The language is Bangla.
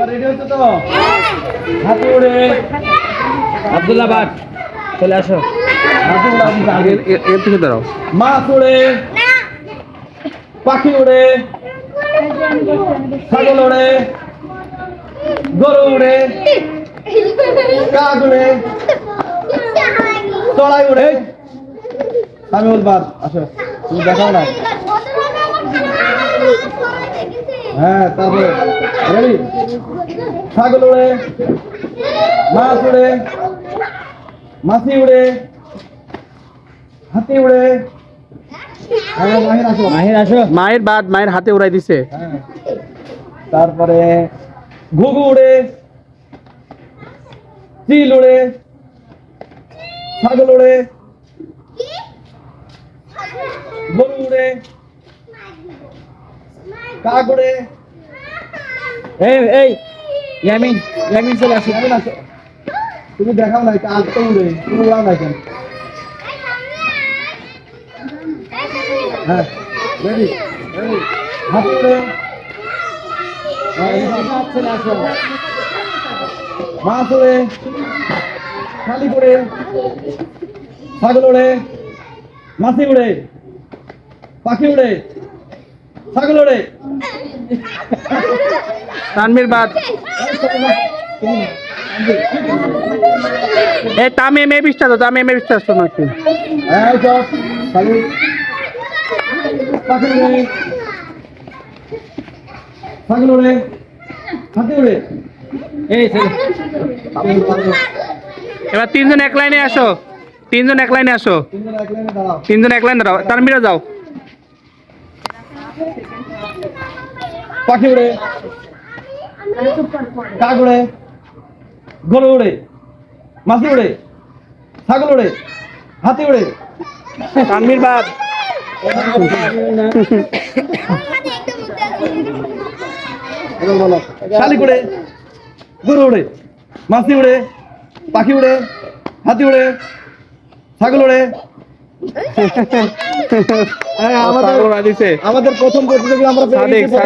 এবার রেডি হচ্ছে তো? হাতি উড়ে আব্দুল্লাহ বাট চলে আসো। হাতি উড়ে আগে এর থেকে দাঁড়াও। মাছ উড়ে, পাখি উড়ে, ছাগল উড়ে, গরু উড়ে, কাক উড়ে, চড়াই উড়ে। আমি বলবার আসো, তুমি দেখাও না। হ্যাঁ, তারপরে রেডি। ছাগল উড়ে, মাছ উড়ে, মাছি উড়ে, হাতি উড়ে। মাহির আসো। মায়ের বাদ মায়ের হাতে উড়াই দিছে। হ্যাঁ, তারপরে ঘুঘু উড়ে, চিল উড়ে, ছাগল উড়ে, গরু উড়ে, কাক উড়ে। এই ইয়ামিন চলে আসো। ইয়ামিন আসো, তুমি দেখাও না, কাক তো উড়ে, তুমি উড়াও না কেন? হ্যাঁ, রেডি। হাতি উড়ে, চলে আসো। মাছ উড়ে, শালিক উড়ে, ছাগল উড়ে, মাছি উড়ে, পাখি উড়ে, ছাগল উড়ে। তানভীর বাদ। এই তামিম এই পৃষ্ঠা তো, তামিম এই পৃষ্ঠা শোনো একটু। হ্যাঁ, চল শালিক, পাখি উড়ে, ছাগল উড়ে, হাতি উড়ে। এই এবার তিনজন এক লাইনে আসো, তিনজন এক লাইনে আসো, তিনজন এক লাইনে দাঁড়াও। তিনজন এক লাইনে দাঁড়াও। তানভীরা যাও। পাখি উড়ে, কাক উড়ে, গরু উড়ে, মাছি উড়ে, ছাগল উড়ে, হাতি উড়ে। তানভীর বাদ। শালিক উড়ে, গরু উড়ে, মাছি উড়ে, পাখি উড়ে, হাতি উড়ে, ছাগল উড়ে। আমাদের প্রথম প্রতিযোগী আমরা পেয়ে গেছি।